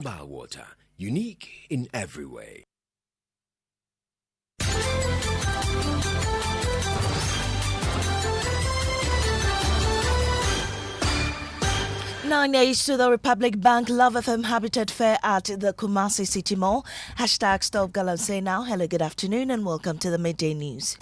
Bar water, unique in every way. Nine days to the Republic Bank Love FM Habitat Fair at the Kumasi City Mall. Hashtag Stop Galamsey now. Hello, good afternoon and welcome to the Midday News.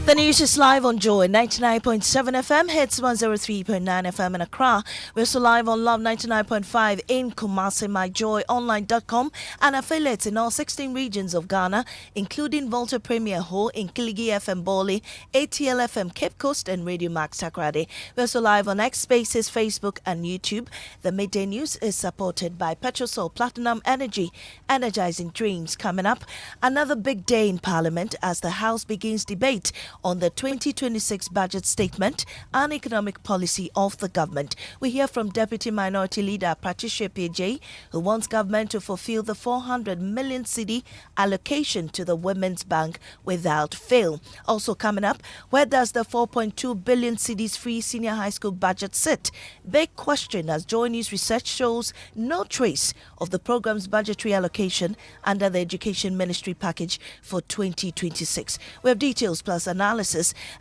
The news is live on Joy 99.7 FM, hits 103.9 FM in Accra. We're also live on Love 99.5 in Kumasi, myjoyonline.com, and affiliates in all 16 regions of Ghana, including Volta Premier Ho in Kiligi FM Boli, ATL FM Cape Coast, and Radio Max Takrade. We're also live on X Spaces, Facebook, and YouTube. The Midday News is supported by Petrosol Platinum Energy, energizing dreams. Coming up, another big day in Parliament as the House begins debate on the 2026 budget statement and economic policy of the government. We hear from Deputy Minority Leader Patricia PJ, who wants government to fulfill the 400 million cedi allocation to the Women's Bank without fail. Also coming up, where does the 4.2 billion cedis free senior high school budget sit? Big question, as Joy News research shows no trace of the program's budgetary allocation under the Education Ministry package for 2026. We have details plus analysis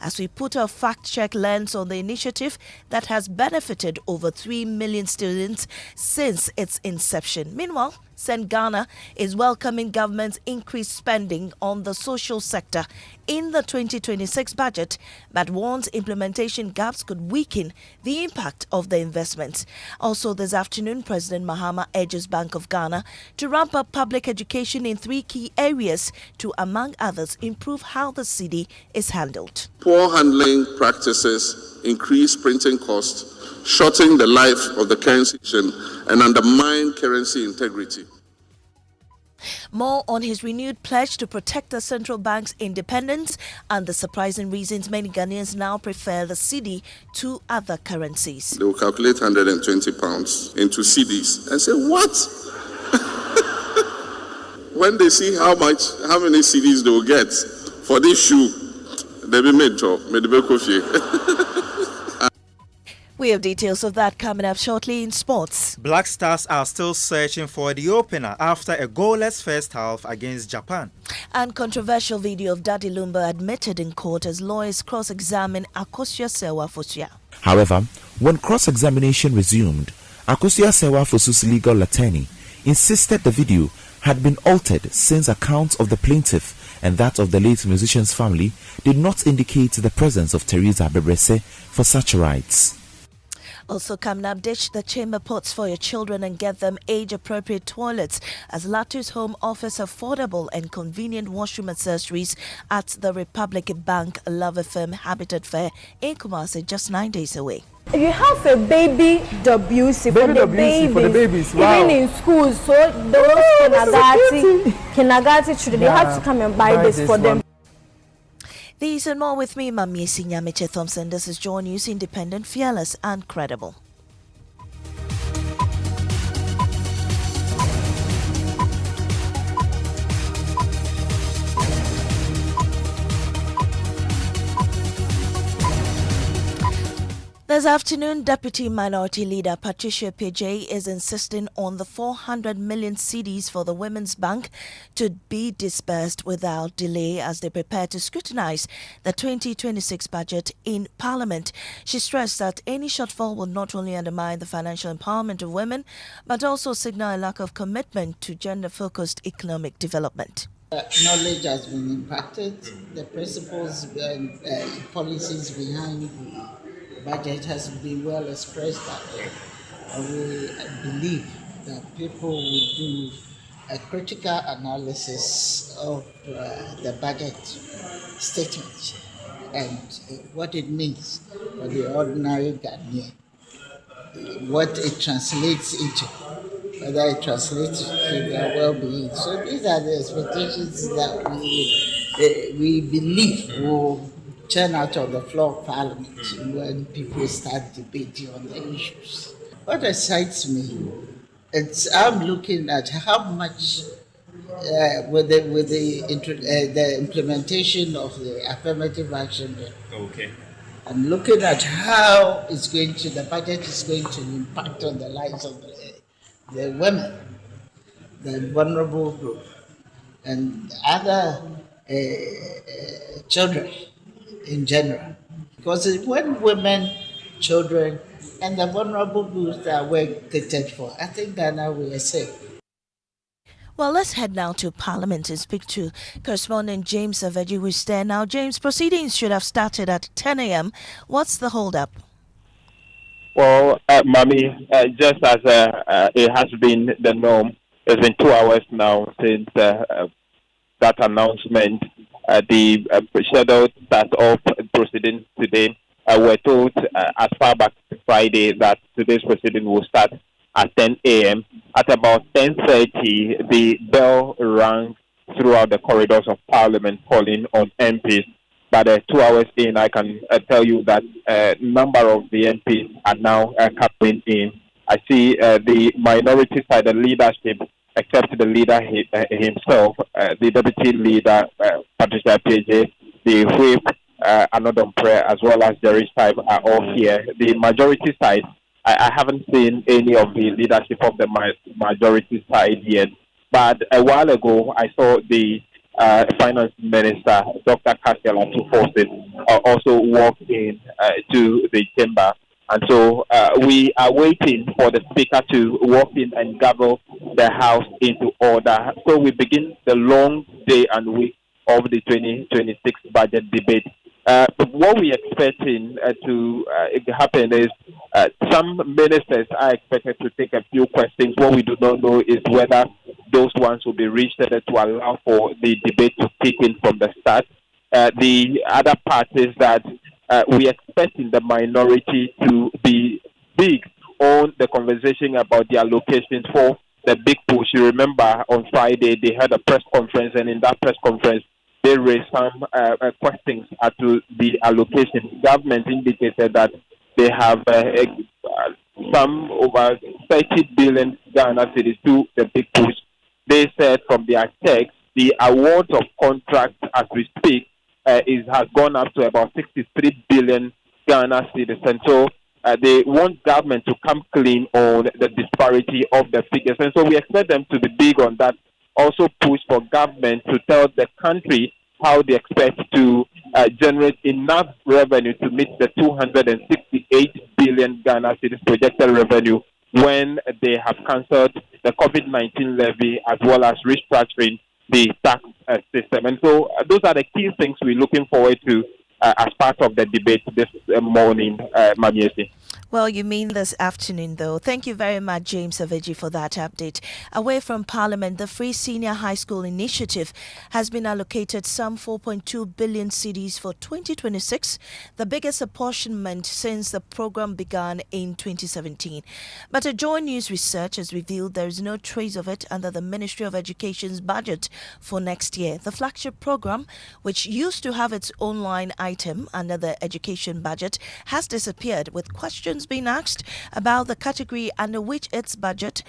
as we put our fact-check lens on the initiative that has benefited over 3 million students since its inception. Meanwhile, St. Ghana is welcoming government's increased spending on the social sector in the 2026 budget, but warns implementation gaps could weaken the impact of the investments. Also this afternoon, President Mahama urges Bank of Ghana to ramp up public education in 3 key areas to, among others, improve how the city is handled. Poor handling practices increase printing costs, shorten the life of the currency and undermine currency integrity. More on his renewed pledge to protect the central bank's independence and the surprising reasons many Ghanaians now prefer the cedi to other currencies. They will calculate £120 into cedis and say, what? When they see how many cedis they will get for this shoe, they'll be made to We have details of that coming up shortly in sports. Black Stars are still searching for the opener after a goalless first half against Japan. And controversial video of Daddy Lumba admitted in court as lawyers cross-examine Akosua Sewa Fosia. However, when cross-examination resumed, Akosua Sewa Fosu's legal attorney insisted the video had been altered since accounts of the plaintiff and that of the late musician's family did not indicate the presence of Teresa Bebrese for such rights. Also coming up, ditch the chamber pots for your children and get them age-appropriate toilets as Latu's Home offers affordable and convenient washroom accessories at the Republic Bank Love FM Habitat Fair in Kumasi, just 9 days away. You have a baby WC for the babies. Wow. Even in schools, so those kindergarten children, they have to come and buy this for them. These and more with me, Maame, Nyamekye, Thompson. This is Joy News, independent, fearless, and credible. This afternoon, Deputy Minority Leader Patricia PJ is insisting on the 400 million cedis for the Women's Bank to be disbursed without delay as they prepare to scrutinize the 2026 budget in Parliament. She stressed that any shortfall will not only undermine the financial empowerment of women, but also signal a lack of commitment to gender-focused economic development. Knowledge has been impacted. The principles and policies behind budget has been well expressed that we believe that people will do a critical analysis of the budget statement and what it means for the ordinary Ghanaian, what it translates into, whether it translates to their well-being. So these are the expectations that we believe will turn out on the floor of Parliament when people start debating on the issues. What excites me, I'm looking at how much with the implementation of the affirmative action bill. Okay. and looking at how the budget is going to impact on the lives of the women, the vulnerable group, and other children in general. Because when women, children, and the vulnerable groups are well catered for, I think Ghana will excel. Well, let's head now to Parliament and speak to correspondent James Aveji, who is there now. James, proceedings should have started at 10 a.m. What's the hold-up? Well, Maame, just as it has been the norm, it's been 2 hours now since that announcement. The scheduled start of proceedings today. We're told as far back as Friday that today's proceeding will start at 10 a.m. At about 10:30, the bell rang throughout the corridors of Parliament calling on MPs. But 2 hours in, I can tell you that a number of the MPs are now coming in. I see the minority side, the leadership, except the leader himself, the deputy leader, Patricia PJ, the whip, Anodom Prayer, as well as Jerry Tribe are all here. The majority side, I haven't seen any of the leadership of the majority side yet. But a while ago, I saw the Finance Minister, Dr. Kasiala Thompson, also walk in to the chamber. And so we are waiting for the Speaker to walk in and gavel the House into order. So we begin the long day and week of the 2026 budget debate. What we are expecting to happen is some ministers are expected to take a few questions. What we do not know is whether those ones will be reached to allow for the debate to kick in from the start. The other part is that we are expecting the minority to be big on the conversation about the allocations for the big push. You remember on Friday they had a press conference, and in that press conference they raised some questions as to the allocation. Government indicated that they have some over 30 billion Ghana cedis to the big push. They said from their checks, the award of contracts as we speak has gone up to about 63 billion Ghana cedis. And so they want government to come clean on the disparity of the figures. And so we expect them to be big on that. Also push for government to tell the country how they expect to generate enough revenue to meet the 268 billion Ghana cedis projected revenue when they have cancelled the COVID-19 levy as well as restructuring the tax system. And so those are the key things we're looking forward to as part of the debate this morning, Maame. Well, you mean this afternoon, though. Thank you very much, James Aveji, for that update. Away from Parliament, the Free Senior High School Initiative has been allocated some 4.2 billion cedis for 2026, the biggest apportionment since the program began in 2017. But a Joy News research has revealed there is no trace of it under the Ministry of Education's budget for next year. The flagship program, which used to have its own line item under the education budget, has disappeared, with questions being asked about the category under which its budget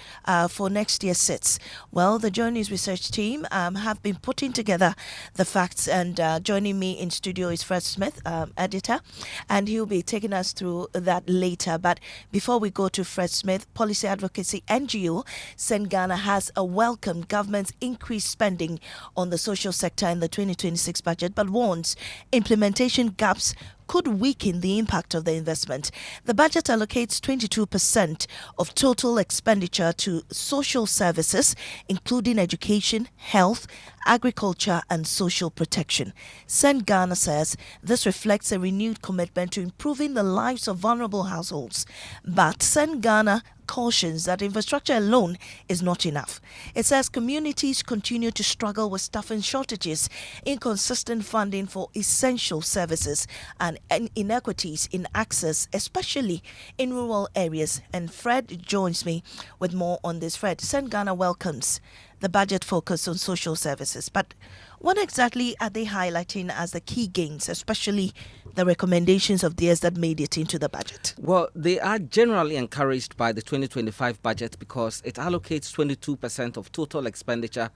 for next year sits. Well, the Joy News research team have been putting together the facts, and joining me in studio is Fred Smith, editor, and he'll be taking us through that later. But before we go to Fred Smith, policy advocacy NGO Send Ghana has welcomed government's increased spending on the social sector in the 2026 budget, but warns implementation gaps could weaken the impact of the investment. The budget allocates 22% of total expenditure to social services, including education, health, agriculture, and social protection. Send Ghana says this reflects a renewed commitment to improving the lives of vulnerable households. But Send Ghana cautions that infrastructure alone is not enough. It says communities continue to struggle with staffing shortages, inconsistent funding for essential services, and inequities in access, especially in rural areas. And Fred joins me with more on this. Fred, Send Ghana welcomes the budget focus on social services, but what exactly are they highlighting as the key gains, especially the recommendations of theirs that made it into the budget? Well, they are generally encouraged by the 2025 budget because it allocates 22% of total expenditure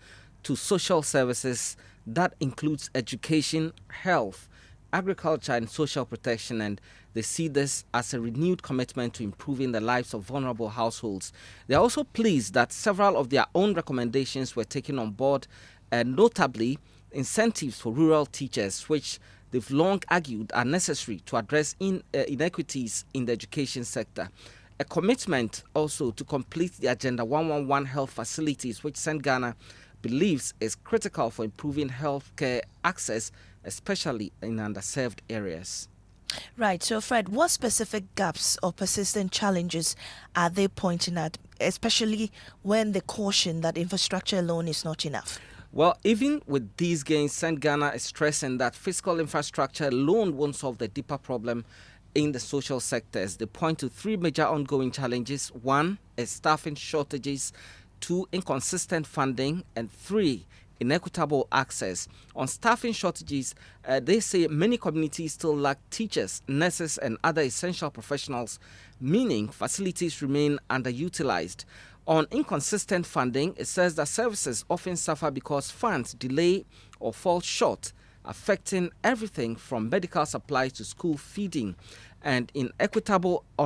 to social services. That includes education, health, agriculture and social protection, and they see this as a renewed commitment to improving the lives of vulnerable households. They are also pleased that several of their own recommendations were taken on board, and notably incentives for rural teachers, which they've long argued are necessary to address inequities in the education sector. A commitment also to complete the Agenda 111 health facilities, which St. Ghana believes is critical for improving healthcare access, especially in underserved areas. Right. So, Fred, what specific gaps or persistent challenges are they pointing at, especially when they caution that infrastructure alone is not enough? Well, even with these gains, St. Ghana is stressing that fiscal infrastructure alone won't solve the deeper problem in the social sectors. They point to three major ongoing challenges. One is staffing shortages, two, inconsistent funding, and three, inequitable access. On staffing shortages, they say many communities still lack teachers, nurses, and other essential professionals, meaning facilities remain underutilized. On inconsistent funding, it says that services often suffer because funds delay or fall short, affecting everything from medical supplies to school feeding. And on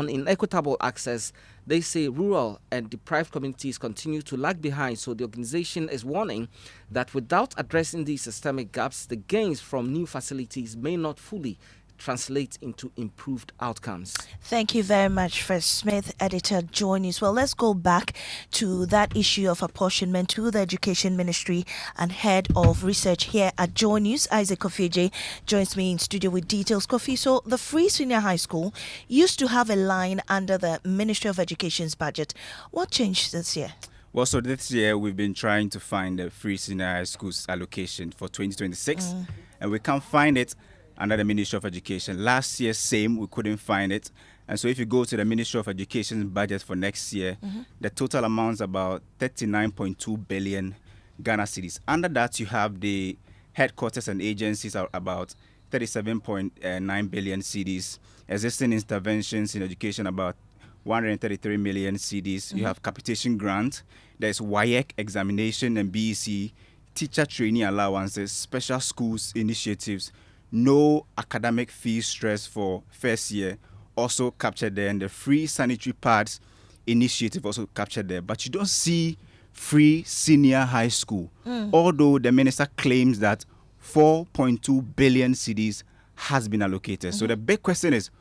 inequitable access, they say rural and deprived communities continue to lag behind. So the organization is warning that without addressing these systemic gaps, the gains from new facilities may not fully translate into improved outcomes. Thank you very much, Fred Smith, editor Joy News. Well, let's go back to that issue of apportionment to the Education Ministry, and head of research here at Joy News, Isaac Kofije, joins me in studio with details. Kofi, so the Free Senior High School used to have a line under the Ministry of Education's budget. What changed this year? Well, so this year we've been trying to find the Free Senior High School's allocation for 2026, and we can't find it under the Ministry of Education. Last year, same, we couldn't find it. And so if you go to the Ministry of Education's budget for next year, the total amount is about 39.2 billion Ghana cedis. Under that, you have the headquarters and agencies are about 37.9 billion cedis. Existing interventions in education about 133 million cedis. You have capitation grant. There's WAEC examination and BEC, teacher training allowances, special schools initiatives, no academic fee stress for first year, also captured there, and the free sanitary pads initiative also captured there. But you don't see free senior high school, although the minister claims that 4.2 billion cedis has been allocated. So the big question is,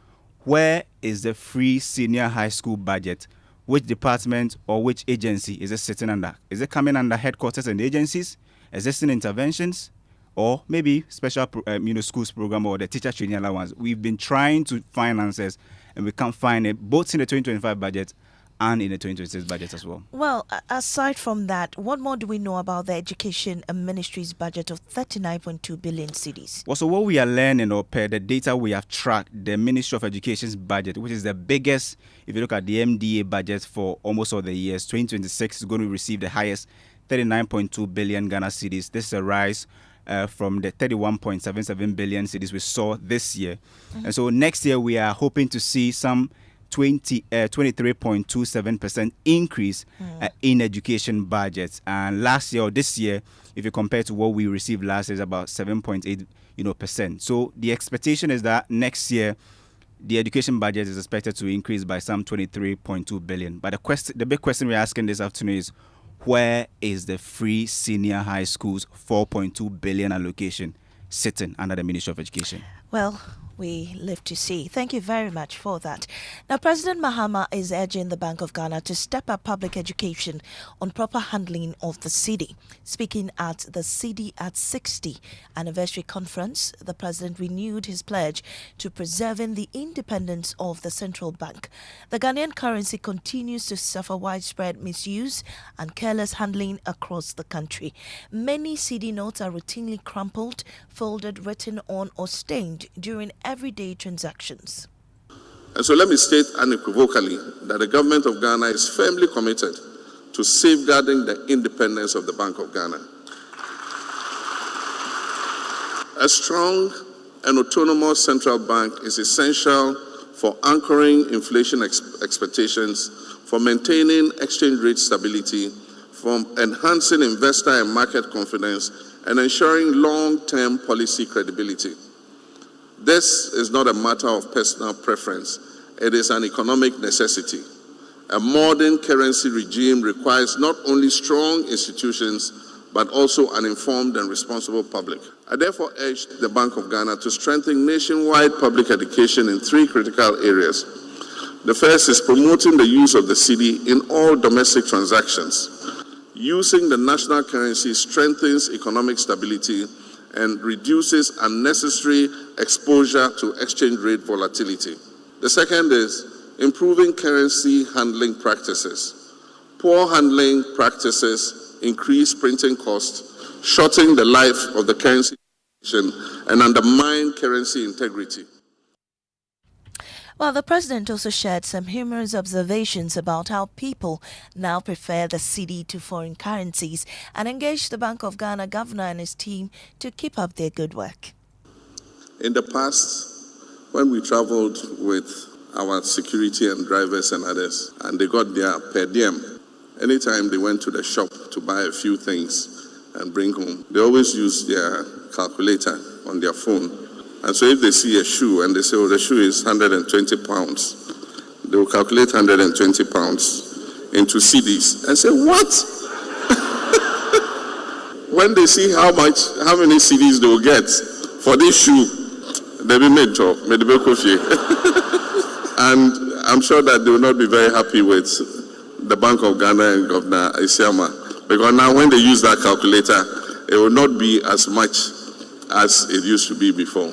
where is the free senior high school budget? Which department or which agency is it sitting under? Is it coming under headquarters and agencies, existing interventions, or maybe special schools program or the teacher training allowance? We've been trying to find answers, and we can't find it both in the 2025 budget and in the 2026 budget as well. Well, aside from that, what more do we know about the Education Ministry's budget of 39.2 billion cedis? Well, so what we are learning, or per the data we have tracked, the Ministry of Education's budget, which is the biggest, if you look at the MDA budget for almost all the years, 2026 is going to receive the highest 39.2 billion Ghana cedis. This is a rise from the 31.77 billion cedis we saw this year. And so next year we are hoping to see some 23.27% increase in education budgets. And last year or this year, if you compare to what we received last year, is about 7.8%. So the expectation is that next year the education budget is expected to increase by some 23.2 billion. But the big question we're asking this afternoon is, where is the free senior high schools 4.2 billion allocation sitting under the Ministry of Education? Well, we live to see. Thank you very much for that. Now, President Mahama is urging the Bank of Ghana to step up public education on proper handling of the cedi. Speaking at the cedi at 60 anniversary conference, the president renewed his pledge to preserving the independence of the central bank. The Ghanaian currency continues to suffer widespread misuse and careless handling across the country. Many cedi notes are routinely crumpled, folded, written on, or stained during everyday transactions. And so let me state unequivocally that the government of Ghana is firmly committed to safeguarding the independence of the Bank of Ghana. A strong and autonomous central bank is essential for anchoring inflation expectations, for maintaining exchange rate stability, for enhancing investor and market confidence, and ensuring long-term policy credibility. This is not a matter of personal preference. It is an economic necessity. A modern currency regime requires not only strong institutions, but also an informed and responsible public. I therefore urge the Bank of Ghana to strengthen nationwide public education in 3 critical areas. The first is promoting the use of the cedi in all domestic transactions. Using the national currency strengthens economic stability and reduces unnecessary exposure to exchange rate volatility. The second is improving currency handling practices. Poor handling practices increase printing costs, shorten the life of the currency and undermine currency integrity. Well, the president also shared some humorous observations about how people now prefer the cedi to foreign currencies and engaged the Bank of Ghana governor and his team to keep up their good work. In the past, when we traveled with our security and drivers and others, and they got their per diem, anytime they went to the shop to buy a few things and bring home, they always use their calculator on their phone. And so if they see a shoe and they say, oh, the shoe is 120 pounds, they will calculate 120 pounds into cedis and say, what? When they see how many cedis they will get for this shoe, they'll be made to coffee. And I'm sure that they will not be very happy with the Bank of Ghana and Governor Isiama, because now when they use that calculator, it will not be as much as it used to be before.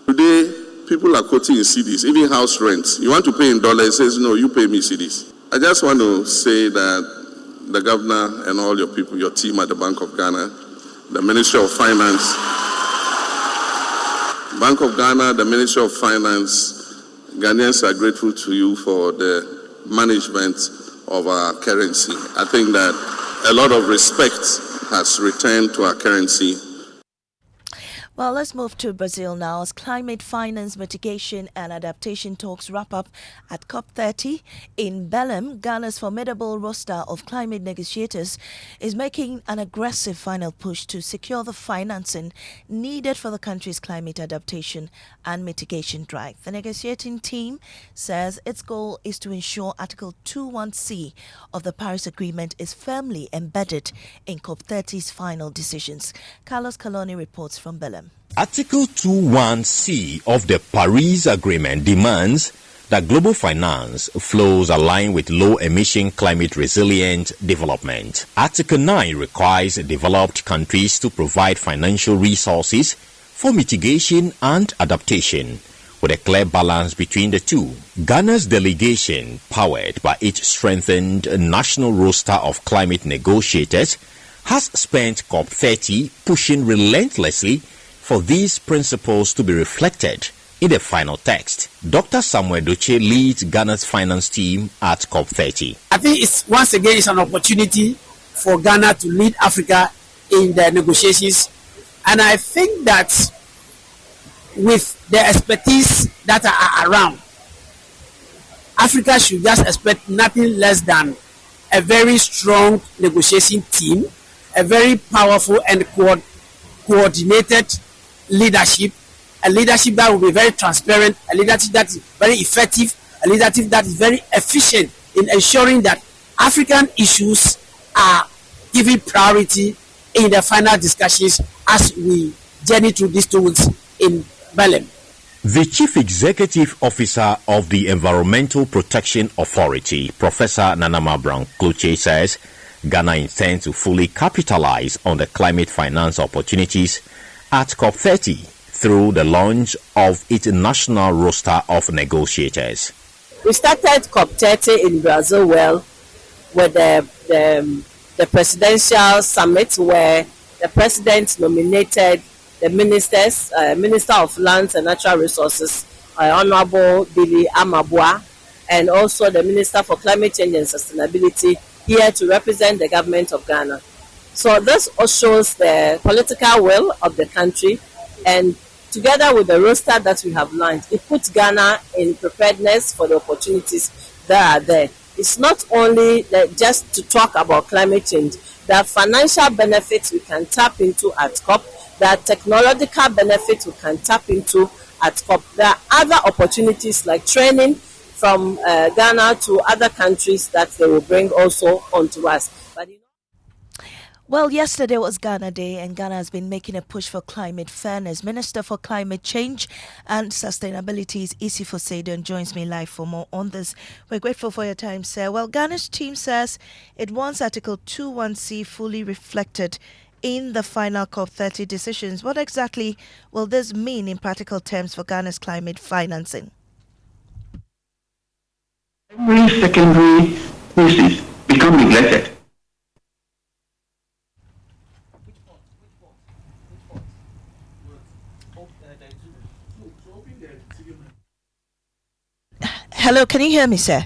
Today, people are quoting in cedis, even house rents. You want to pay in dollars, it says, no, you pay me cedis. I just want to say that the governor and all your people, your team at the Bank of Ghana, the Ministry of Finance, Bank of Ghana, the Ministry of Finance, Ghanaians are grateful to you for the management of our currency. I think that a lot of respect has returned to our currency. Well, let's move to Brazil now as climate finance mitigation and adaptation talks wrap up at COP30 in Belém. Ghana's formidable roster of climate negotiators is making an aggressive final push to secure the financing needed for the country's climate adaptation and mitigation drive. The negotiating team says its goal is to ensure Article 21C of the Paris Agreement is firmly embedded in COP30's final decisions. Carlos Caloni reports from Belém. Article 21C of the Paris Agreement demands that global finance flows align with low-emission climate-resilient development. Article 9 requires developed countries to provide financial resources for mitigation and adaptation, with a clear balance between the two. Ghana's delegation, powered by its strengthened national roster of climate negotiators, has spent COP30 pushing relentlessly for these principles to be reflected in the final text. Dr. Samuel Doche leads Ghana's finance team at COP30. I think it's once again it's an opportunity for Ghana to lead Africa in the negotiations, and I think that with the expertise that are around, Africa should just expect nothing less than a very strong negotiation team, a very powerful and coordinated leadership, a leadership that will be very transparent, a leadership that is very effective, a leadership that is very efficient in ensuring that African issues are given priority in the final discussions as we journey through these 2 weeks in Belém. The Chief Executive Officer of the Environmental Protection Authority, Professor Nanama Brown-Kluche, says Ghana intends to fully capitalize on the climate finance opportunities at COP30 through the launch of its national roster of negotiators. We started COP30 in Brazil with the presidential summit where the president nominated the ministers, Minister of Lands and Natural Resources, Honorable Billy Amabua, and also the Minister for Climate Change and Sustainability here to represent the government of Ghana. So this also shows the political will of the country, and together with the roster that we have launched, it puts Ghana in preparedness for the opportunities that are there. It's not only just to talk about climate change. There are financial benefits we can tap into at COP There are technological benefits we can tap into at COP. There are other opportunities like training from Ghana to other countries that they will bring also onto us. But well, yesterday was Ghana Day, and Ghana has been making a push for climate fairness. Minister for Climate Change and Sustainability is Isifo Seydon joins me live for more on this. We're grateful for your time, sir. Well, Ghana's team says it wants Article 21C fully reflected in the final COP30 decisions. What exactly will this mean in practical terms for Ghana's climate financing? Every secondary courses become neglected. Hello, can you hear me, sir?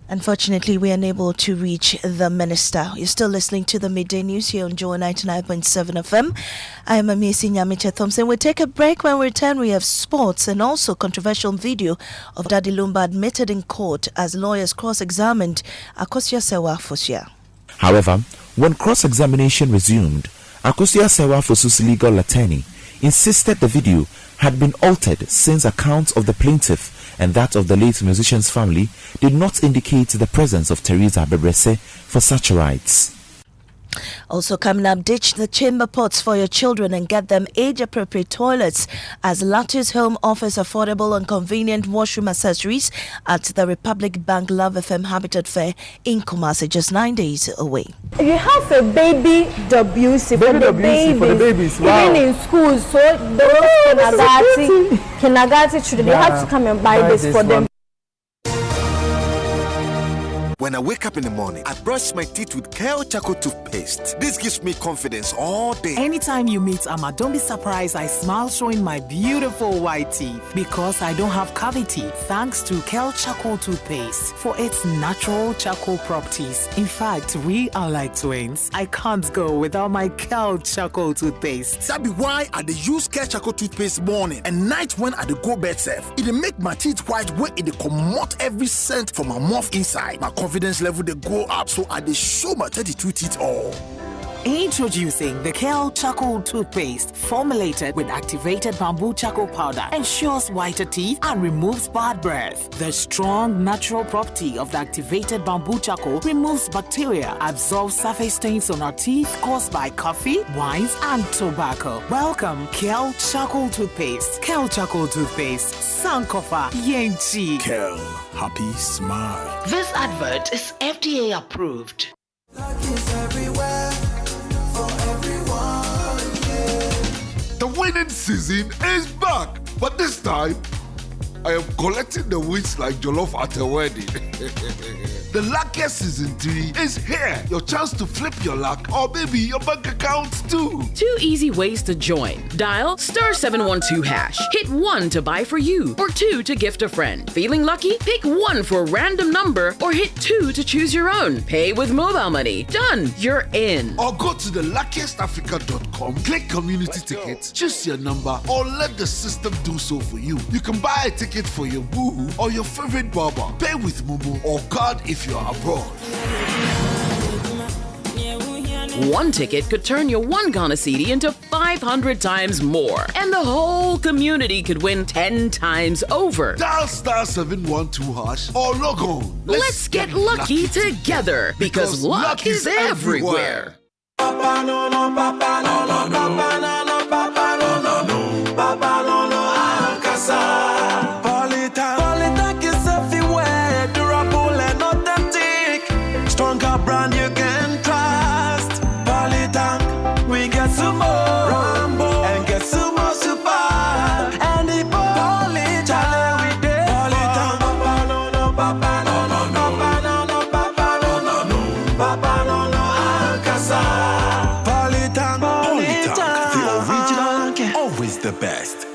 Unfortunately, we are unable to reach the minister. You're still listening to the Midday News here on Joy 99.7 FM. I am Maame Nyamekye Thompson. We'll take a break. When we return, we have sports and also controversial video of Daddy Lumba admitted in court as lawyers cross-examined Akosua Sewa Fosia. However, when cross-examination resumed, Akosua Sewa Fosu's legal attorney insisted the video had been altered since accounts of the plaintiff and that of the late musician's family did not indicate the presence of Teresa Bebrese for such rights. Also coming up, ditch the chamber pots for your children and get them age-appropriate toilets as Lattice Home offers affordable and convenient washroom accessories at the Republic Bank Love FM Habitat Fair in Kumasi, just 9 days away. You have a baby WC for the babies. Wow. Even in schools, so those kindergarten children, they have to come and buy this for them. When I wake up in the morning, I brush my teeth with Kale Charcoal toothpaste. This gives me confidence all day. Anytime you meet Amma, don't be surprised I smile showing my beautiful white teeth because I don't have cavity thanks to Kale Charcoal toothpaste for its natural charcoal properties. In fact, we are like twins. I can't go without my Kale Charcoal toothpaste. That be why I dey use Kale Charcoal toothpaste morning and night when I dey go bed safe. It dey make my teeth white when it dey comot every scent from my mouth inside. My confidence level they go up, so I dey show my 32 teeth all. Introducing the Kale Charcoal toothpaste, formulated with activated bamboo charcoal powder, ensures whiter teeth and removes bad breath. The strong natural property of the activated bamboo charcoal removes bacteria, absorbs surface stains on our teeth caused by coffee, wines, and tobacco. Welcome, Kale Charcoal toothpaste. Kale Charcoal toothpaste, Sankofa Yenchi. Kale, happy smile. This advert is FDA approved. The winning season is back, but this time I am collecting the wins like jollof at a wedding. The luckiest season 3 is here. Your chance to flip your luck or maybe your bank account too. 2 easy ways to join. Dial *712#. Hit 1 to buy for you or 2 to gift a friend. Feeling lucky? Pick 1 for a random number or hit 2 to choose your own. Pay with mobile money. Done. You're in. Or go to the luckiestafrica.com, click community tickets, choose your number or let the system do so for you. You can buy a ticket for your boo or your favorite barber. Pay with Momo or card if you're abroad. 1 ticket could turn your 1 Ghana cedi into 500 times more. And the whole community could win 10 times over. Dial *712# or log on. Let's get lucky together because luck is everywhere. Papa no no, papa no no, papa no no, papa no no, papa no no, Ankasa. Polytank is everywhere, durable and authentic. Stronger brand you can trust. Polytank, we get Sumo, Rambo, and get Sumo Super. And the Polytank, we did. Polytank, papa no no, papa no no, papa no no, papa no no, papa no no, Ankasa. Polytank, the original, always the best.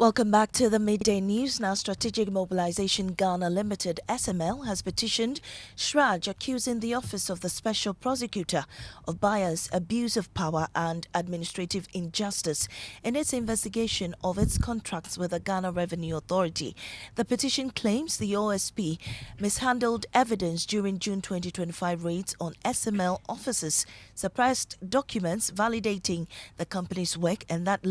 Welcome back to the Midday News. Now, Strategic Mobilization Ghana Limited (SML) has petitioned Shraj, accusing the Office of the Special Prosecutor of Bias, abuse of power, and administrative injustice in its investigation of its contracts with the Ghana Revenue Authority. The petition claims the OSP mishandled evidence during June 2025 raids on SML offices, suppressed documents validating the company's work, and that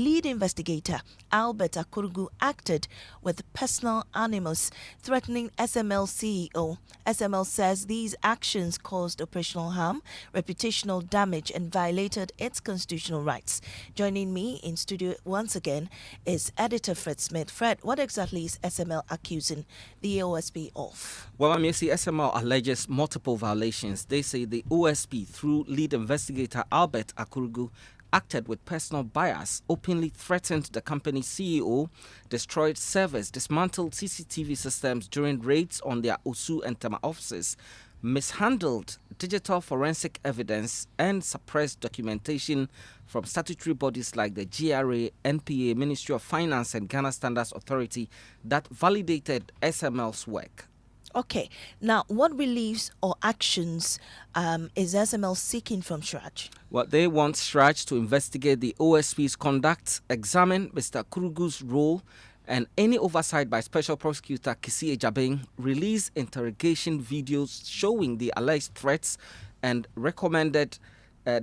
lead investigator Albert Akurugu acted with personal animus, threatening SML CEO. SML says these actions caused operational harm, reputational damage, and violated its constitutional rights. Joining me in studio once again is editor Fred Smith. Fred, what exactly is SML accusing the OSP of? Well, I mean, see, SML alleges multiple violations. They say the OSP, through lead investigator Albert Akurugu, acted with personal bias, openly threatened the company's CEO, destroyed servers, dismantled CCTV systems during raids on their Osu and Tema offices, mishandled digital forensic evidence, and suppressed documentation from statutory bodies like the GRA, NPA, Ministry of Finance, and Ghana Standards Authority that validated SML's work. Okay, now what reliefs or actions is SML seeking from Shraj? Well, they want Shraj to investigate the OSP's conduct, examine Mr. Kurugu's role, and any oversight by Special Prosecutor Kisi Ejabeng, release interrogation videos showing the alleged threats, and recommended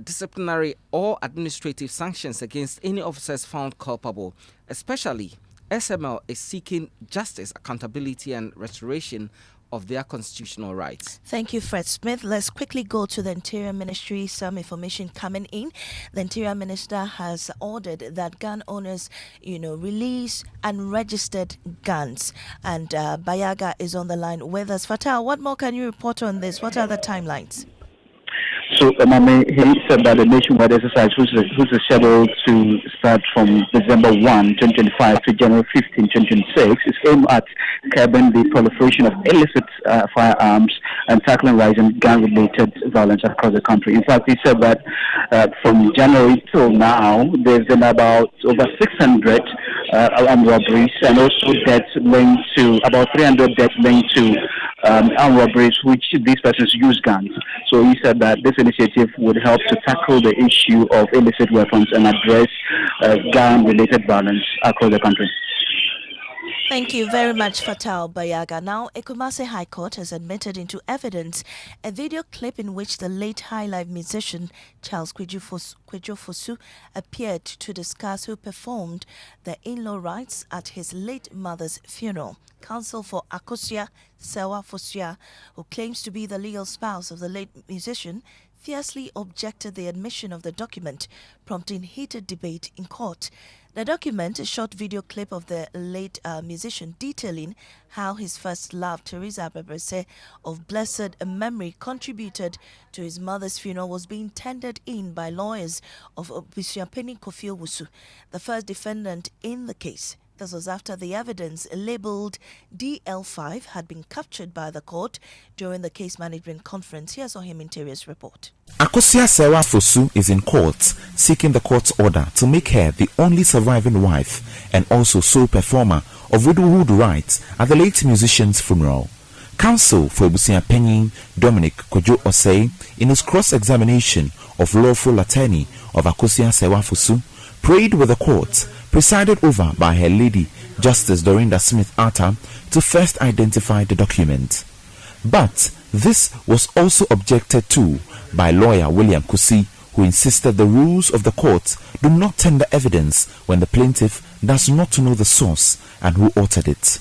disciplinary or administrative sanctions against any officers found culpable. Especially, SML is seeking justice, accountability, and restoration of their constitutional rights. Thank you, Fred Smith. Let's quickly go to the Interior Ministry. Some information coming in. The Interior Minister has ordered that gun owners, release unregistered guns. And Bayaga is on the line with us. Fatah, what more can you report on this? What are the timelines? So, Maame, he said that the nationwide exercise, which is scheduled to start from December 1, 2025 to January 15, 2026, is aimed at curbing the proliferation of illicit firearms and tackling rising gun-related violence across the country. In fact, he said that from January till now, there's been about over 600 armed robberies and also deaths linked to about 300 deaths linked to armed robberies, which these persons use guns. So he said that this initiative would help to tackle the issue of illicit weapons and address gun-related violence across the country. Thank you very much, Fatal Bayaga. Now, Ekumase High Court has admitted into evidence a video clip in which the late High Life musician Charles Kwejo Fosu appeared to discuss who performed the in-law rites at his late mother's funeral. Counsel for Akosua Sewa Fosu, who claims to be the legal spouse of the late musician, fiercely objected the admission of the document, prompting heated debate in court. The document, a short video clip of the late musician detailing how his first love, Teresa Bebrese of blessed memory, contributed to his mother's funeral, was being tendered in by lawyers of Obusuapeni Kofi Owusu, the first defendant in the case. This was after the evidence labeled DL5 had been captured by the court during the case management conference. Here's Ohim Interior's report. Akosua Sewa Fosu is in court seeking the court's order to make her the only surviving wife and also sole performer of widowhood rites at the late musician's funeral. Counsel for Obusuapeni Dominic Kojo Osei, in his cross-examination of lawful attorney of Akosua Sewa Fosu, prayed with the court, presided over by her lady, Justice Dorinda Smith-Arthur, to first identify the document. But this was also objected to by lawyer William Kusi, who insisted the rules of the court do not tender evidence when the plaintiff does not know the source and who authored it.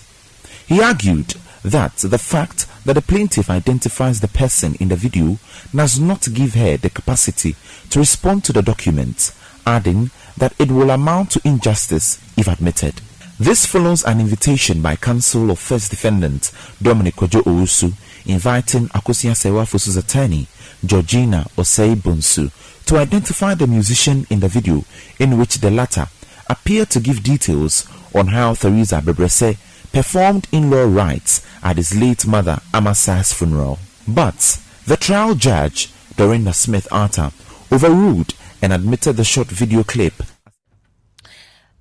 He argued that the fact that the plaintiff identifies the person in the video does not give her the capacity to respond to the document, adding that it will amount to injustice if admitted. This follows an invitation by counsel of first defendant Dominic Kojo Owusu inviting Akosua Sewa Fosu's attorney Georgina Osei Bunsu to identify the musician in the video, in which the latter appeared to give details on how Teresa Bebrese performed in-law rites at his late mother Amasa's funeral. But the trial judge, Dorinda Smith-Arthur, overruled and admitted the short video clip.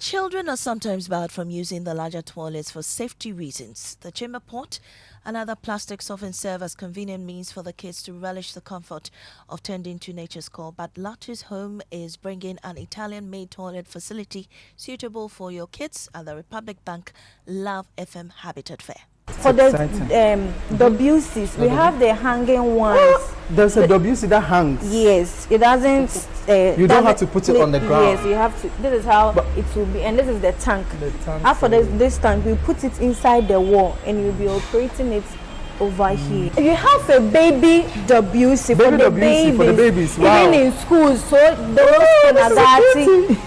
Children are sometimes barred from using the larger toilets for safety reasons. The chamber pot and other plastics often serve as convenient means for the kids to relish the comfort of tending to nature's call. But Latu's Home is bringing an Italian-made toilet facility suitable for your kids at the Republic Bank Love FM Habitat Fair. For the WCs, we have the hanging ones. There's a WC that hangs. Yes, it doesn't. You don't have to put it on the ground. Yes, you have to. This is how it will be, and this is the tank. After this tank, we put it inside the wall, and you'll be operating it over here. You have a baby WC for the babies. Wow. Even in schools, so those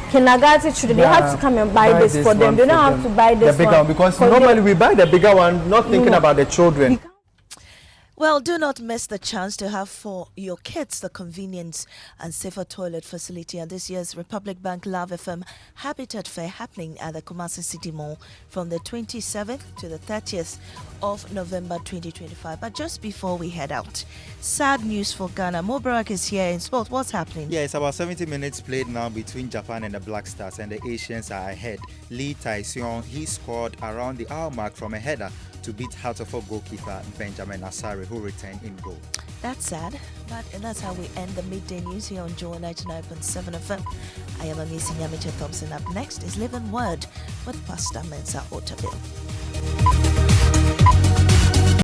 kindergarten children, they have to come and buy this for them. They don't have to buy this the bigger one because normally we buy the bigger one, not thinking about the children. Well, do not miss the chance to have for your kids the convenience and safer toilet facility at this year's Republic Bank Love FM Habitat Fair happening at the Kumasi City Mall from the 27th to the 30th of November 2025. But just before we head out, sad news for Ghana. Mubarak is here in sport. What's happening? Yeah, it's about 70 minutes played now between Japan and the Black Stars, and the Asians are ahead. Lee Tai-seong, he scored around the hour mark from a header to beat Hartford goalkeeper Benjamin Asare, who returned in goal. That's sad, but that's how we end the midday news here on Joy 99.7 FM. I am Nyamekye Thompson. Up next is Living Word with Pastor Mensa Otabil.